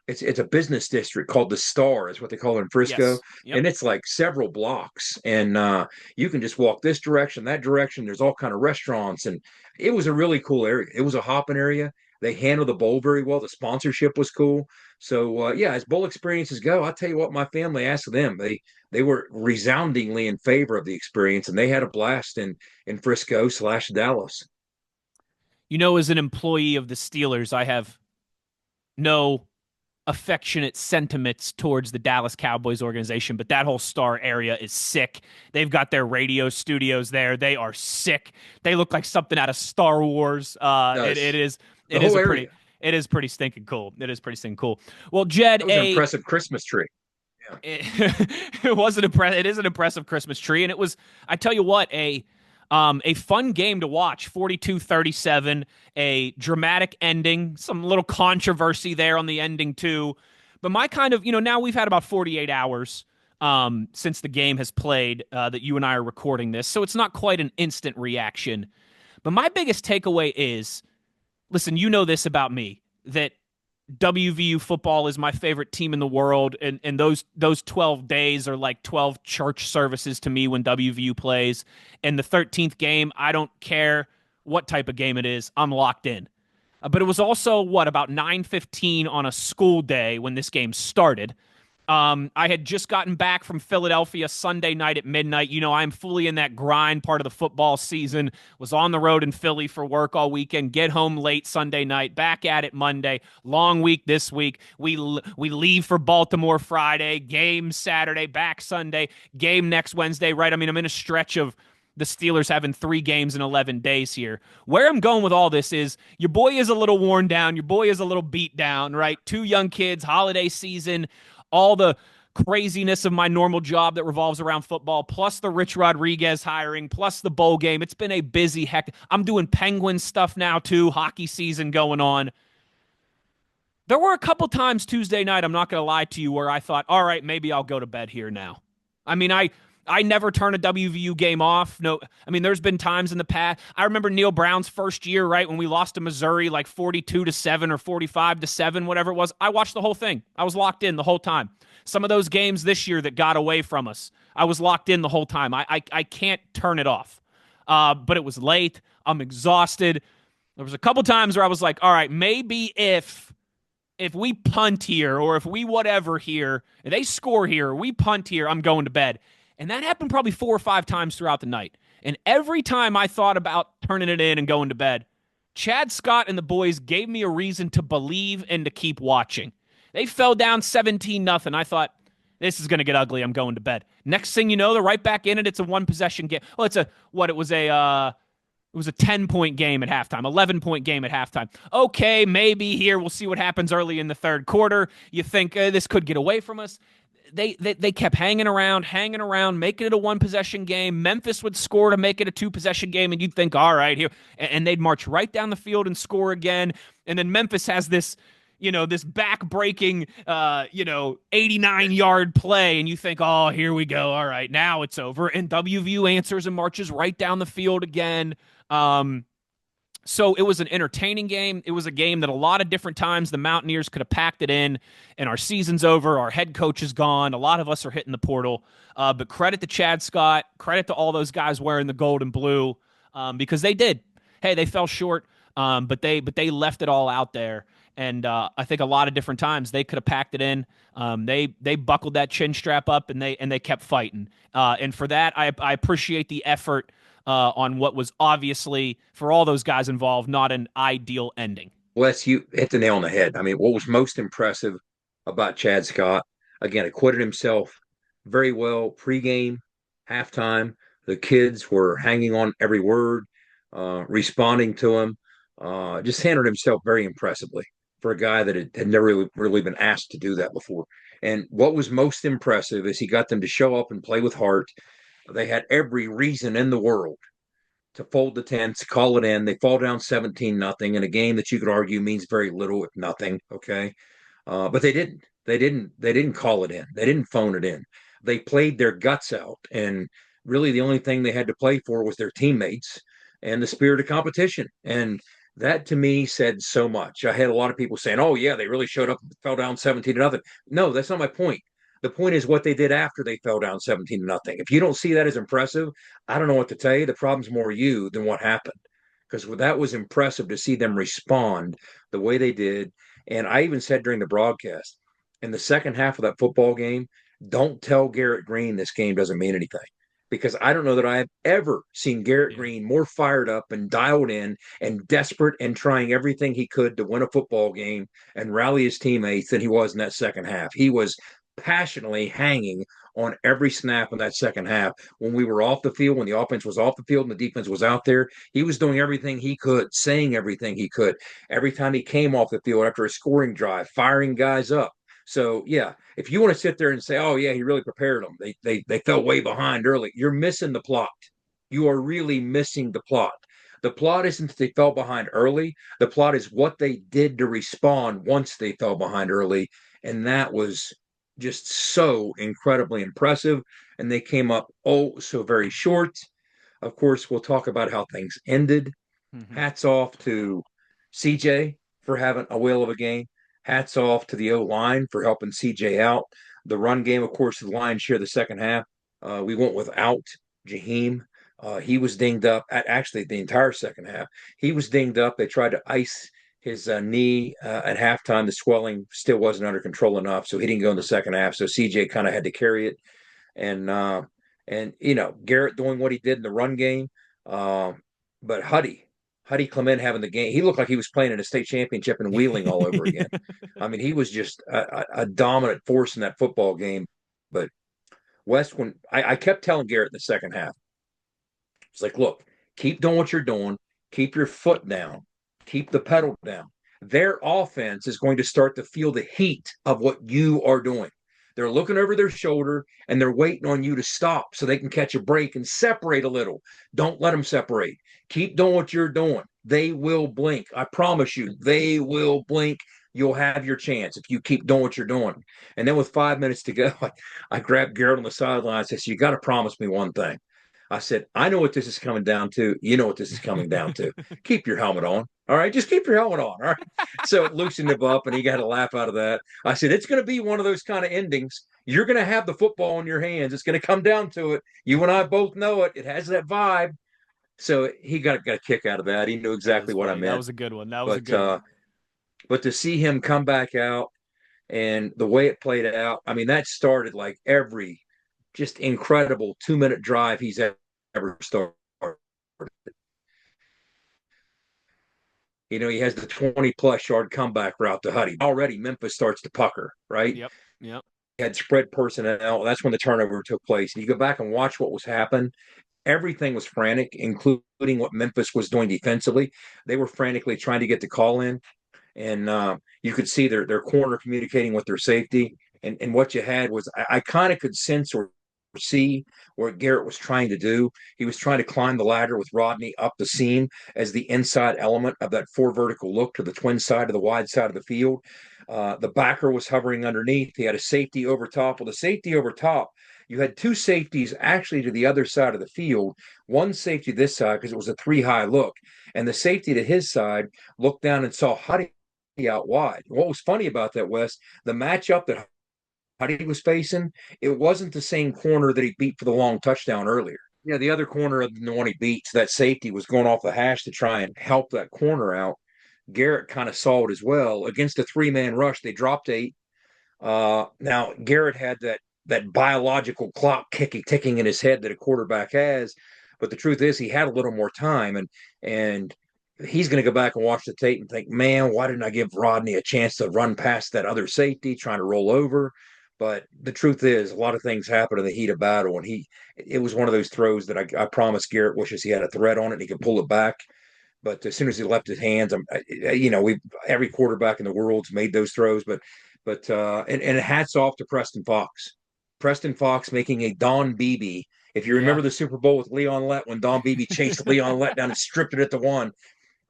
it's a business district called the Star, is what they call it in Frisco. Yes. Yep. And it's like several blocks. And you can just walk this direction, that direction. There's all kind of restaurants. And it was a really cool area. It was a hopping area. They handled the bowl very well. The sponsorship was cool. So yeah, as bowl experiences go, I'll tell you what, my family asked them. They were resoundingly in favor of the experience, and they had a blast in Frisco/Dallas. As an employee of the Steelers, I have no affectionate sentiments towards the Dallas Cowboys organization, but that whole Star area is sick. They've got their radio studios there. They are sick. They look like something out of Star Wars. It is pretty stinking cool. It is pretty stinking cool. Well, Jed, it was an impressive Christmas tree. Yeah. It is an impressive Christmas tree, and it was. I tell you what, a fun game to watch. 42-37, a dramatic ending. Some little controversy there on the ending too. But my kind of, now we've had about 48 hours since the game has played that you and I are recording this, so it's not quite an instant reaction. But my biggest takeaway is, listen, you know this about me, that WVU football is my favorite team in the world, and those 12 days are like 12 church services to me when WVU plays. And the 13th game, I don't care what type of game it is, I'm locked in. But it was also, about 9:15 on a school day when this game started. I had just gotten back from Philadelphia Sunday night at midnight. I'm fully in that grind part of the football season. Was on the road in Philly for work all weekend. Get home late Sunday night. Back at it Monday. Long week this week. We leave for Baltimore Friday. Game Saturday. Back Sunday. Game next Wednesday. Right? I'm in a stretch of the Steelers having 3 games in 11 days here. Where I'm going with all this is your boy is a little worn down. Your boy is a little beat down, right? 2 young kids, holiday season, all the craziness of my normal job that revolves around football, plus the Rich Rodriguez hiring, plus the bowl game. It's been a busy heck. I'm doing Penguin stuff now too, hockey season going on. There were a couple times Tuesday night, I'm not going to lie to you, where I thought, all right, maybe I'll go to bed here now. I mean, I never turn a WVU game off. No, I mean, there's been times in the past. I remember Neil Brown's first year, right, when we lost to Missouri like 42-7 or 45-7, whatever it was. I watched the whole thing. I was locked in the whole time. Some of those games this year that got away from us, I was locked in the whole time. I can't turn it off. But it was late. I'm exhausted. There was a couple times where I was like, all right, maybe if we punt here or if we whatever here, if they score here or we punt here, I'm going to bed. And that happened probably 4 or 5 times throughout the night. And every time I thought about turning it in and going to bed, Chad Scott and the boys gave me a reason to believe and to keep watching. They fell down 17-0. I thought, this is going to get ugly. I'm going to bed. Next thing you know, they're right back in it. It's a 1-possession game. Well, it was a 10-point game at halftime, 11-point game at halftime. Okay, maybe here we'll see what happens early in the third quarter. You think this could get away from us. They kept hanging around, making it a 1-possession game. Memphis would score to make it a 2-possession game, and you'd think, all right, here. And they'd march right down the field and score again. And then Memphis has this back-breaking, 89-yard play, and you think, oh, here we go. All right, now it's over. And WVU answers and marches right down the field again. So it was an entertaining game. It was a game that a lot of different times the Mountaineers could have packed it in, and our season's over. Our head coach is gone. A lot of us are hitting the portal. But credit to Chad Scott. Credit to all those guys wearing the gold and blue because they did. Hey, they fell short, but they left it all out there. And I think a lot of different times they could have packed it in. They buckled that chin strap up and they kept fighting. And for that, I appreciate the effort on what was obviously, for all those guys involved, not an ideal ending. Wes, you hit the nail on the head. I mean, what was most impressive about Chad Scott, again, acquitted himself very well pregame, halftime. The kids were hanging on every word, responding to him, just handled himself very impressively for a guy that had never really been asked to do that before. And what was most impressive is he got them to show up and play with heart. They had every reason in the world to fold the tents, call it in. They fall down 17-0 in a game that you could argue means very little, if nothing. Okay. But they didn't. They didn't call it in. They didn't phone it in. They played their guts out. And really the only thing they had to play for was their teammates and the spirit of competition. And that to me said so much. I had a lot of people saying, oh, yeah, they really showed up and fell down 17-0. No, that's not my point. The point is what they did after they fell down 17-0. If you don't see that as impressive, I don't know what to tell you. The problem's more you than what happened, because that was impressive to see them respond the way they did. And I even said during the broadcast, in the second half of that football game, don't tell Garrett Green this game doesn't mean anything, because I don't know that I have ever seen Garrett Green more fired up and dialed in and desperate and trying everything he could to win a football game and rally his teammates than he was in that second half. He was passionately hanging on every snap in that second half. When we were off the field, when the offense was off the field and the defense was out there, he was doing everything he could, saying everything he could. Every time he came off the field after a scoring drive, firing guys up. So, yeah, if you want to sit there and say, oh, yeah, he really prepared them, they fell way behind early, you're missing the plot. You are really missing the plot. The plot isn't that they fell behind early. The plot is what they did to respond once they fell behind early, and that was just so incredibly impressive, and they came up so very short. Of course, we'll talk about how things ended. Mm-hmm. Hats off to CJ for having a whale of a game. Hats off to the O-line for helping CJ out. The run game, of course, the Lions share the second half. We went without Jaheim. He was dinged up. Actually, the entire second half, he was dinged up. They tried to ice his knee at halftime. The swelling still wasn't under control enough, so he didn't go in the second half. So CJ kind of had to carry it. And Garrett doing what he did in the run game. But Huddy Clement having the game, he looked like he was playing in a state championship and wheeling all over again. I mean, he was just a dominant force in that football game. But West, when I kept telling Garrett in the second half, it's like, look, keep doing what you're doing. Keep your foot down. Keep the pedal down. Their offense is going to start to feel the heat of what you are doing. They're looking over their shoulder and they're waiting on you to stop so they can catch a break and separate a little. Don't let them separate. Keep doing what you're doing. They will blink. I promise you, they will blink. you'll have your chance if you keep doing what you're doing. And then with 5 minutes to go, I grabbed Garrett on the sideline. I said, so you got to promise me one thing. I said, I know what this is coming down to. You know what this is coming down to. Keep your helmet on. All right. Just keep your helmet on. All right. So it loosened him up and he got a laugh out of that. I said, it's going to be one of those kind of endings. You're going to have the football in your hands. It's going to come down to it. You and I both know it. It has that vibe. So he got a kick out of that. He knew exactly what I meant. That was a good one. That was a good one. But to see him come back out and the way it played out, I mean, that started like every just incredible 2-minute drive he's ever started. You know, he has the 20-plus yard comeback route to Huddy. Already Memphis starts to pucker, right? Yep. He had spread personnel. That's when the turnover took place. And you go back and watch what was happening. Everything was frantic, including what Memphis was doing defensively. They were frantically trying to get the call in. And you could see their corner communicating with their safety. And what you had was I kind of could sense or see what Garrett was trying to do. He was trying to climb the ladder with Rodney up the seam as the inside element of that 4 vertical look to the twin side of the wide side of the field. The backer was hovering underneath. He had a safety over top. Well, the safety over top, you had 2 safeties actually to the other side of the field. One safety this side because it was a 3-high look. And the safety to his side looked down and saw Huddy out wide. What was funny about that, Wes, the matchup that Huddy was facing, it wasn't the same corner that he beat for the long touchdown earlier. Yeah, the other corner of the one he beat, that safety was going off the hash to try and help that corner out. Garrett kind of saw it as well. Against a 3-man rush, they dropped 8. Now, Garrett had that biological clock ticking in his head that a quarterback has, but the truth is he had a little more time, and he's going to go back and watch the tape and think, man, why didn't I give Rodney a chance to run past that other safety trying to roll over? But the truth is, a lot of things happen in the heat of battle, and it was one of those throws that I promise Garrett wishes he had a thread on it and he could pull it back. But as soon as he left his hands, every quarterback in the world's made those throws. And hats off to Preston Fox. Preston Fox making a Don Beebe. If you remember the Super Bowl with Leon Lett, when Don Beebe chased Leon Lett down and stripped it at the 1,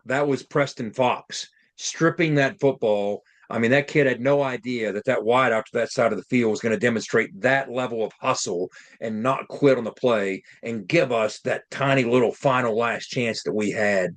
that was Preston Fox stripping that football. I mean, that kid had no idea that wide out to that side of the field was going to demonstrate that level of hustle and not quit on the play and give us that tiny little final last chance that we had.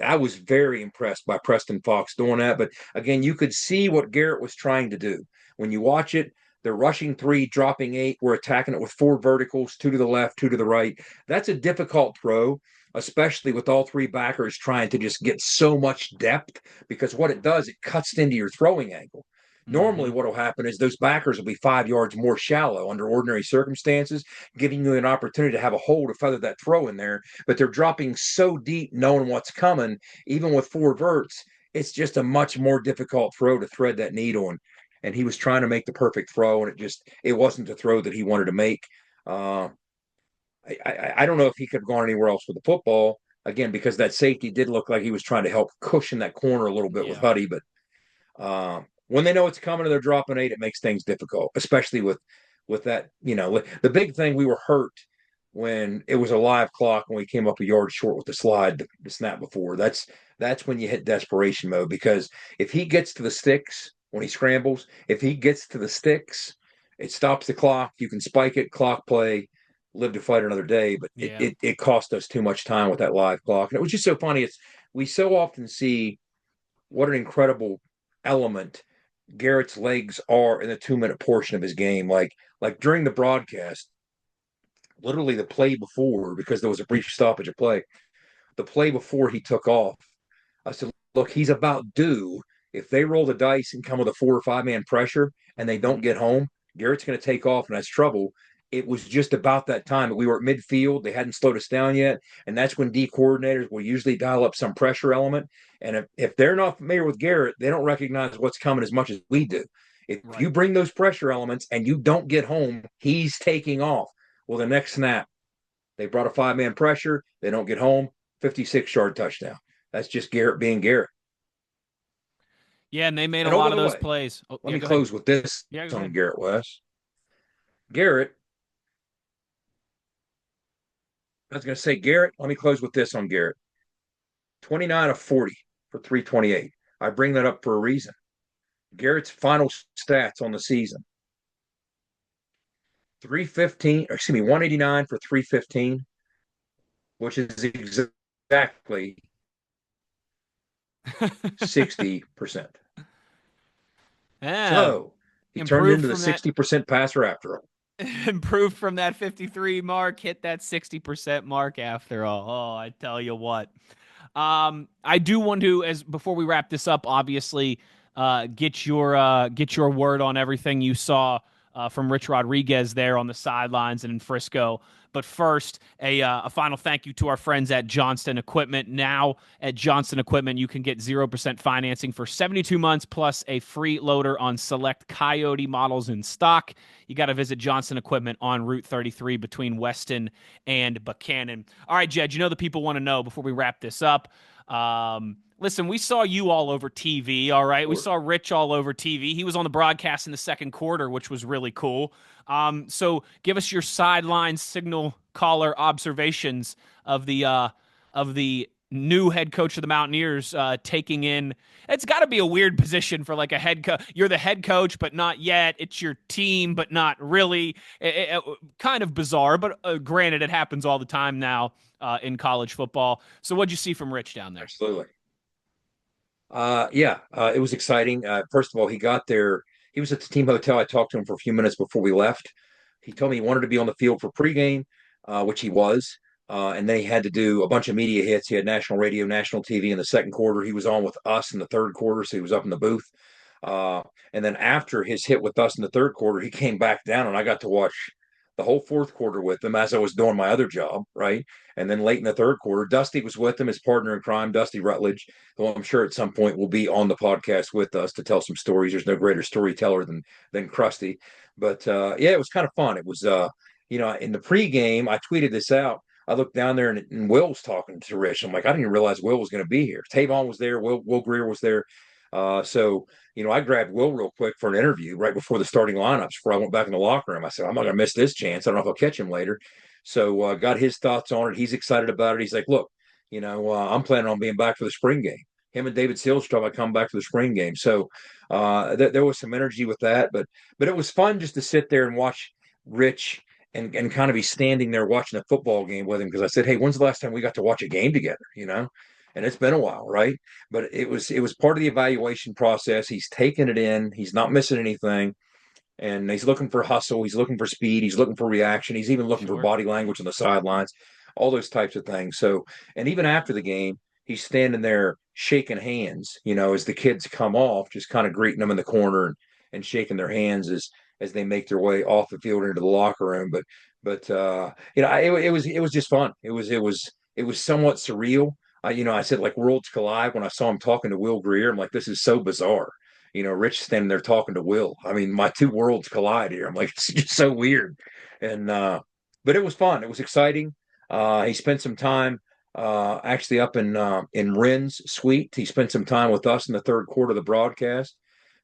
I was very impressed by Preston Fox doing that. But again, you could see what Garrett was trying to do. When you watch it, they're rushing 3, dropping 8. We're attacking it with 4 verticals, 2 to the left, 2 to the right. That's a difficult throw, especially with all 3 backers trying to just get so much depth, because what it does, it cuts into your throwing angle. Normally what will happen is those backers will be 5 yards more shallow under ordinary circumstances, giving you an opportunity to have a hole to feather that throw in there. But they're dropping so deep knowing what's coming, even with 4 verts, it's just a much more difficult throw to thread that needle. And he was trying to make the perfect throw, and it wasn't the throw that he wanted to make. I don't know if he could have gone anywhere else with the football, again, because that safety did look like he was trying to help cushion that corner a little bit with Huddy. But when they know it's coming and they're dropping 8, it makes things difficult, especially with that. The big thing, we were hurt when it was a live clock and we came up a yard short with the slide, the snap before. That's when you hit desperation mode, because if he gets to the sticks when he scrambles, if he gets to the sticks, it stops the clock. You can spike it, clock play, live to fight another day. But it cost us too much time with that live clock. And it was just so funny. We so often see what an incredible element Garrett's legs are in the 2-minute portion of his game. Like during the broadcast, literally the play before, because there was a brief stoppage of play, the play before he took off, I said, look, he's about due. If they roll the dice and come with a 4 or 5-man pressure and they don't get home, Garrett's going to take off, and that's trouble. It was just about that time. We were at midfield. They hadn't slowed us down yet. And that's when D coordinators will usually dial up some pressure element. And if they're not familiar with Garrett, they don't recognize what's coming as much as we do. If you bring those pressure elements and you don't get home, he's taking off. Well, the next snap, they brought a 5-man pressure. They don't get home, 56-yard touchdown. That's just Garrett being Garrett. Yeah, and they made a lot of those plays. Let me close with this on Garrett West. Garrett, let me close with this on Garrett. 29 of 40 for 328. I bring that up for a reason. Garrett's final stats on the season: 189 for 315, which is exactly 60%. Yeah, So he turned into the 60% passer after all. Improved from that 53 mark, hit that 60% mark after all. Oh, I tell you what. I do want to, as before we wrap this up, obviously, get your word on everything you saw from Rich Rodriguez there on the sidelines and in Frisco. But first, a final thank you to our friends at Johnston Equipment. Now at Johnston Equipment, you can get 0% financing for 72 months plus a free loader on select Coyote models in stock. You got to visit Johnston Equipment on Route 33 between Weston and Buchanan. All right, Jed, you know the people want to know before we wrap this up. Listen, we saw you all over TV, all right? We saw Rich all over TV. He was on the broadcast in the second quarter, which was really cool. So give us your sideline signal caller observations of the new head coach of the Mountaineers taking in. It's got to be a weird position for like a head coach. You're the head coach, but not yet. It's your team, but not really. Kind of bizarre, but granted, it happens all the time now in college football. So what'd you see from Rich down there? Absolutely. It was exciting. First of all, he got there. He was at the team hotel. I talked to him for a few minutes before we left. He told me he wanted to be on the field for pregame, which he was. And then he had to do a bunch of media hits. He had national radio, national TV in the second quarter. He was on with us in the third quarter, so he was up in the booth. And then after his hit with us in the third quarter, he came back down, and I got to watch the whole fourth quarter with him as I was doing my other job, right? And then late in the third quarter, Dusty was with him, his partner in crime, Dusty Rutledge, who I'm sure at some point will be on the podcast with us to tell some stories. There's no greater storyteller than Krusty. But it was kind of fun. It was, in the pregame, I tweeted this out. I looked down there and Will's talking to Rich. I'm like, I didn't even realize Will was going to be here. Tavon was there. Will Greer was there. I grabbed Will real quick for an interview right before the starting lineups before I went back in the locker room. I said, I'm not going to miss this chance. I don't know if I'll catch him later. So got his thoughts on it. He's excited about it. He's like, look, I'm planning on being back for the spring game. Him and David Seals talking about coming back for the spring game. So there was some energy with that. But it was fun just to sit there and watch Rich and kind of be standing there watching a football game with him, because I said, hey, when's the last time we got to watch a game together, And it's been a while, right? But it was part of the evaluation process. He's taking it in. He's not missing anything. And he's looking for hustle. He's looking for speed. He's looking for reaction. He's even looking for body language on the sidelines, all those types of things. So, and even after the game, he's standing there shaking hands, as the kids come off, just kind of greeting them in the corner and shaking their hands as they make their way off the field into the locker room. But it was just fun. It was somewhat surreal. I said like worlds collide when I saw him talking to Will Greer. I'm like, this is so bizarre. Rich standing there talking to Will. I mean, my two worlds collide here. I'm like, it's just so weird. And but it was fun. It was exciting. He spent some time actually up in Ren's suite. He spent some time with us in the third quarter of the broadcast.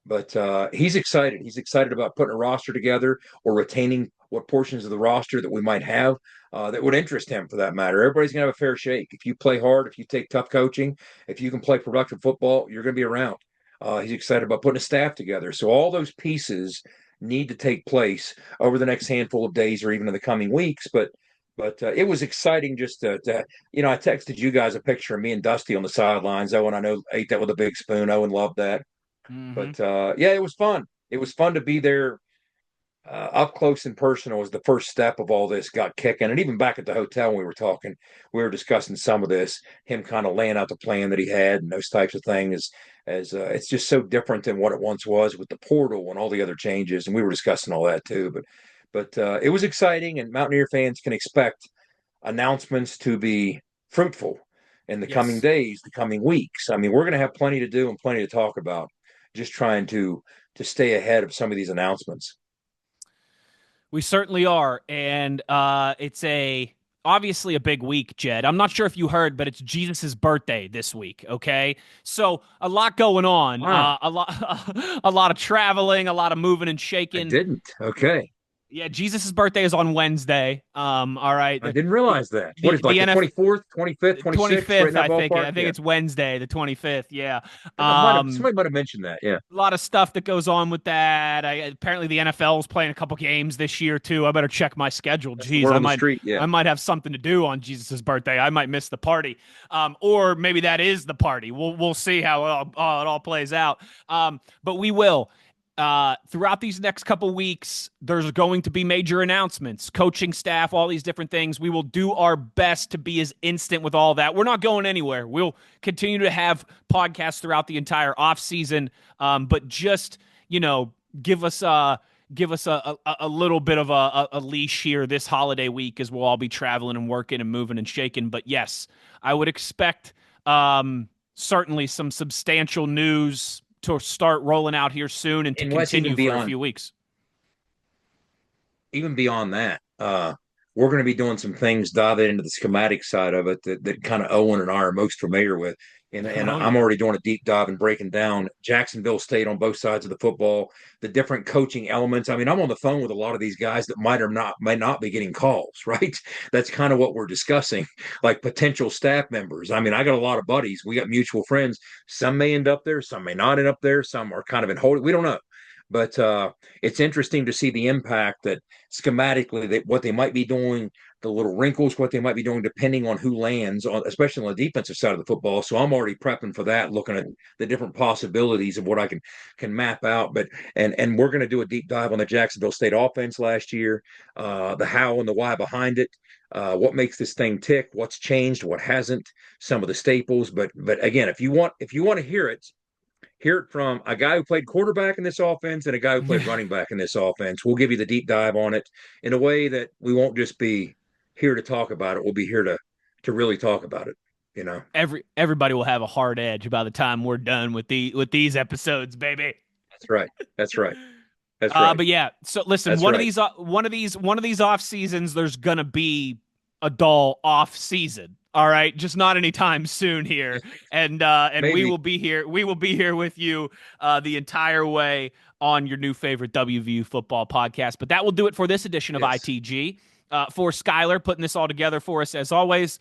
But he's excited. He's excited about putting a roster together or retaining what portions of the roster that we might have that would interest him, for that matter. Everybody's going to have a fair shake. If you play hard, if you take tough coaching, if you can play productive football, you're going to be around. He's excited about putting a staff together. So all those pieces need to take place over the next handful of days or even in the coming weeks. But it was exciting just to I texted you guys a picture of me and Dusty on the sidelines. Owen, I know, ate that with a big spoon. Owen loved that. Mm-hmm. But it was fun. It was fun to be there up close and personal as the first step of all this got kicking. And even back at the hotel when we were talking, we were discussing some of this, him kind of laying out the plan that he had and those types of things as it's just so different than what it once was with the portal and all the other changes. And we were discussing all that too. But it was exciting, and Mountaineer fans can expect announcements to be fruitful in the coming days, the coming weeks. I mean, we're going to have plenty to do and plenty to talk about, just trying to stay ahead of some of these announcements. We certainly are, and it's obviously a big week, Jed. I'm not sure if you heard, but it's Jesus' birthday this week, okay? So a lot going on, a lot of traveling, a lot of moving and shaking. I didn't. Okay. Yeah, Jesus' birthday is on Wednesday. All right. I didn't realize that. What is it, like the 24th, 25th, 26th? 25th, I think it's Wednesday, the 25th. Yeah. Somebody might have mentioned that. Yeah. A lot of stuff that goes on with that. Apparently the NFL is playing a couple games this year too. I better check my schedule. Jeez, I might have something to do on Jesus' birthday. I might miss the party. Or maybe that is the party. We'll see how it all plays out. But we will. Throughout these next couple weeks, there's going to be major announcements, coaching staff, all these different things. We will do our best to be as instant with all that. We're not going anywhere. We'll continue to have podcasts throughout the entire off season, but just give us a little bit of a leash here this holiday week, as we'll all be traveling and working and moving and shaking. But yes, I would expect certainly some substantial news to start rolling out here soon and to continue for a few weeks. Even beyond that, we're going to be doing some things, diving into the schematic side of it that kind of Owen and I are most familiar with. And I'm already doing a deep dive and breaking down Jacksonville State on both sides of the football, the different coaching elements. I mean, I'm on the phone with a lot of these guys that might not be getting calls, right? That's kind of what we're discussing, like potential staff members. I mean, I got a lot of buddies. We got mutual friends. Some may end up there, some may not end up there. Some are kind of in hold. We don't know. But it's interesting to see the impact that schematically what they might be doing, the little wrinkles, what they might be doing, depending on who lands, especially on the defensive side of the football. So I'm already prepping for that, looking at the different possibilities of what I can map out. But and we're going to do a deep dive on the Jacksonville State offense last year, the how and the why behind it, what makes this thing tick, what's changed, what hasn't, some of the staples. But again, if you want to hear it from a guy who played quarterback in this offense and a guy who played running back in this offense. We'll give you the deep dive on it in a way that we won't just be here to talk about it. We'll be here to really talk about it. Everybody will have a hard edge by the time we're done with these episodes, baby. That's right. But yeah, so listen, one of these off seasons, there's gonna be a dull off season. All right, just not anytime soon here, and we will be here. We will be here with you the entire way on your new favorite WVU football podcast. But that will do it for this edition of ITG. For Skylar putting this all together for us as always,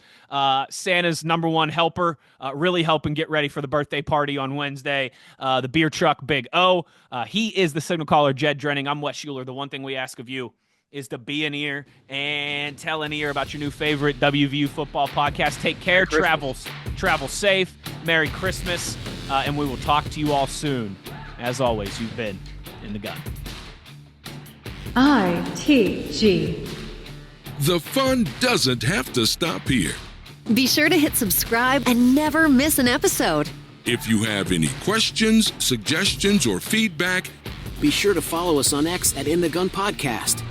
Santa's number one helper, really helping get ready for the birthday party on Wednesday. The beer truck, Big O. He is the signal caller, Jed Drenning. I'm Wes Schuler. The one thing we ask of you is to be an ear and tell an ear about your new favorite WVU football podcast. Take care, travel safe, Merry Christmas, and we will talk to you all soon. As always, you've been in the gun. ITG. The fun doesn't have to stop here. Be sure to hit subscribe and never miss an episode. If you have any questions, suggestions, or feedback, be sure to follow us on X at In the Gun Podcast.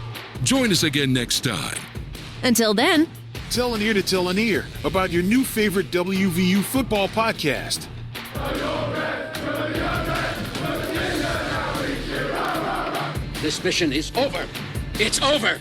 Join us again next time. Until then, tell an ear to tell an ear about your new favorite WVU football podcast. This mission is over. It's over.